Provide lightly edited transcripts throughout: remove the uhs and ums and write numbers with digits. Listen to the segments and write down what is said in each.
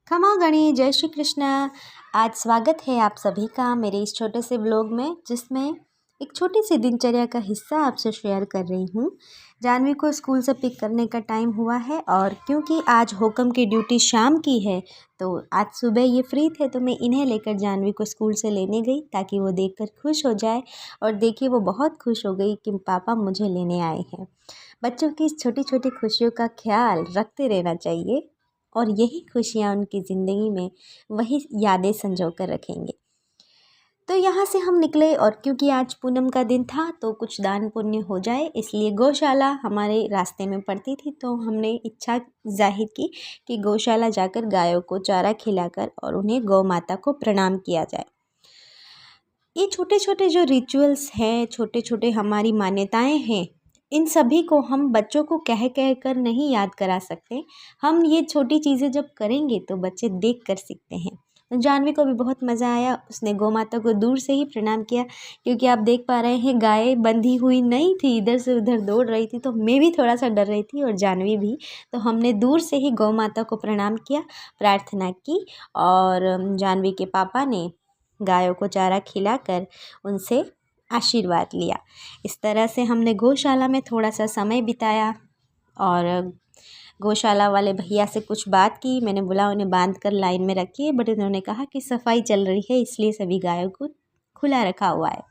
खमा गणी जय श्री कृष्णा। आज स्वागत है आप सभी का मेरे इस छोटे से ब्लॉग में, जिसमें एक छोटी सी दिनचर्या का हिस्सा आपसे शेयर कर रही हूँ। जानवी को स्कूल से पिक करने का टाइम हुआ है और क्योंकि आज होकम की ड्यूटी शाम की है तो आज सुबह ये फ्री थे तो मैं इन्हें लेकर जानवी को स्कूल से लेने गई ताकि वो देखकर खुश हो जाए। और देखिए वो बहुत खुश हो गई कि पापा मुझे लेने आए हैं। बच्चों की इस छोटी छोटी खुशियों का ख्याल रखते रहना चाहिए और यही खुशियाँ उनकी ज़िंदगी में वही यादें संजो कर रखेंगे। तो यहाँ से हम निकले और क्योंकि आज पूनम का दिन था तो कुछ दान पुण्य हो जाए, इसलिए गौशाला हमारे रास्ते में पड़ती थी तो हमने इच्छा जाहिर की कि गौशाला जाकर गायों को चारा खिलाकर और उन्हें गौ माता को प्रणाम किया जाए। ये छोटे छोटे जो रिचुअल्स हैं, छोटे छोटे हमारी मान्यताएं हैं, इन सभी को हम बच्चों को कह कह कर नहीं याद करा सकते। हम ये छोटी चीज़ें जब करेंगे तो बच्चे देख कर सीखते हैं। तो जानवी को भी बहुत मज़ा आया, उसने गौ माता को दूर से ही प्रणाम किया क्योंकि आप देख पा रहे हैं गाय बंधी हुई नहीं थी, इधर से उधर दौड़ रही थी तो मैं भी थोड़ा सा डर रही थी और जानवी भी। तो हमने दूर से ही गौ माता को प्रणाम किया, प्रार्थना की और जानवी के पापा ने गायों को चारा खिलाकर उनसे आशीर्वाद लिया। इस तरह से हमने गौशाला में थोड़ा सा समय बिताया और गौशाला वाले भैया से कुछ बात की। मैंने बोला उन्हें बांध कर लाइन में रखिए, बट उन्होंने कहा कि सफाई चल रही है इसलिए सभी गायों को खुला रखा हुआ है।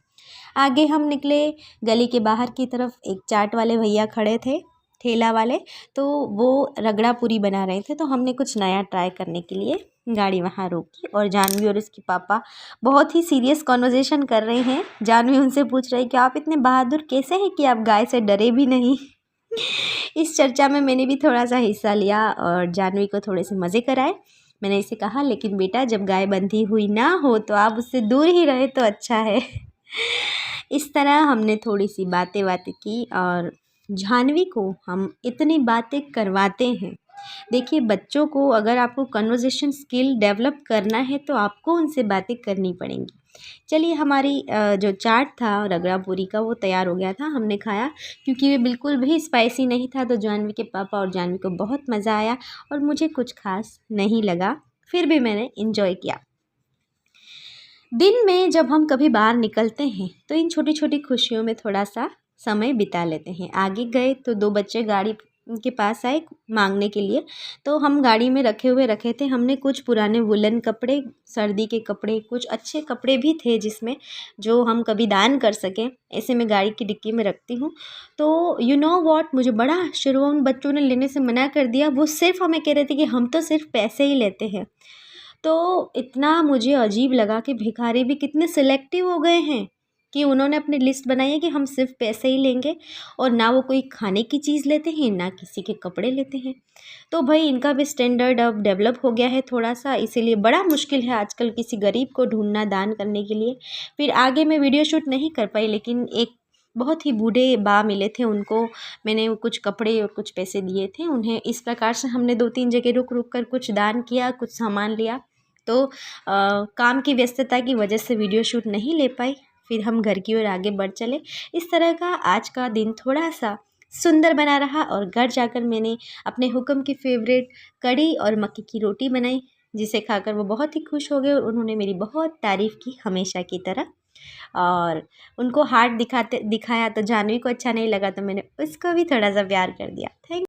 आगे हम निकले, गली के बाहर की तरफ एक चाट वाले भैया खड़े थे, ठेला वाले, तो वो रगड़ा पूरी बना रहे थे। तो हमने कुछ नया ट्राई करने के लिए गाड़ी वहाँ रोकी और जानवी और उसके पापा बहुत ही सीरियस कॉन्वर्जेशन कर रहे हैं। जानवी उनसे पूछ रही कि आप इतने बहादुर कैसे हैं कि आप गाय से डरे भी नहीं। इस चर्चा में मैंने भी थोड़ा सा हिस्सा लिया और जानवी को थोड़े से मज़े कराए। मैंने इसे कहा लेकिन बेटा जब गाय बंधी हुई ना हो तो आप उससे दूर ही रहे तो अच्छा है। इस तरह हमने थोड़ी सी बातें की और जानवी को हम इतनी बातें करवाते हैं। देखिए बच्चों को अगर आपको कन्वर्सेशन स्किल डेवलप करना है तो आपको उनसे बातें करनी पड़ेंगी। चलिए हमारी जो चाट था रगड़ा पूरी का वो तैयार हो गया था, हमने खाया क्योंकि ये बिल्कुल भी स्पाइसी नहीं था। तो जानवी के पापा और जानवी को बहुत मज़ा आया और मुझे कुछ खास नहीं लगा, फिर भी मैंने इन्जॉय किया। दिन में जब हम कभी बाहर निकलते हैं तो इन छोटी छोटी खुशियों में थोड़ा सा समय बिता लेते हैं। आगे गए तो दो बच्चे गाड़ी के पास आए मांगने के लिए, तो हम गाड़ी में रखे थे। हमने कुछ पुराने वुलन कपड़े, सर्दी के कपड़े, कुछ अच्छे कपड़े भी थे जिसमें जो हम कभी दान कर सकें, ऐसे मैं गाड़ी की डिक्की में रखती हूँ। तो यू नो व्हाट, मुझे बड़ा आश्चर्य हुआ, उन बच्चों ने लेने से मना कर दिया। वो सिर्फ हमें कह रहे थे कि हम तो सिर्फ पैसे ही लेते हैं। तो इतना मुझे अजीब लगा कि भिखारी भी कितने सिलेक्टिव हो गए हैं कि उन्होंने अपनी लिस्ट बनाई है कि हम सिर्फ पैसे ही लेंगे और ना वो कोई खाने की चीज़ लेते हैं ना किसी के कपड़े लेते हैं। तो भाई इनका भी स्टैंडर्ड अब डेवलप हो गया है थोड़ा सा, इसीलिए बड़ा मुश्किल है आजकल किसी गरीब को ढूंढना दान करने के लिए। फिर आगे मैं वीडियो शूट नहीं कर पाई, लेकिन एक बहुत ही बूढ़े बा मिले थे, उनको मैंने कुछ कपड़े और कुछ पैसे दिए थे उन्हें। इस प्रकार से हमने 2-3 जगह रुक रुक कर कुछ दान किया, कुछ सामान लिया। तो काम की व्यस्तता की वजह से वीडियो शूट नहीं ले पाई। फिर हम घर की ओर आगे बढ़ चले। इस तरह का आज का दिन थोड़ा सा सुंदर बना रहा और घर जाकर मैंने अपने हुक्म की फेवरेट कढ़ी और मक्की की रोटी बनाई, जिसे खाकर वो बहुत ही खुश हो गए और उन्होंने मेरी बहुत तारीफ़ की हमेशा की तरह। और उनको हार्ट दिखाया तो जानवी को अच्छा नहीं लगा तो मैंने उसको भी थोड़ा सा प्यार कर दिया। थैंक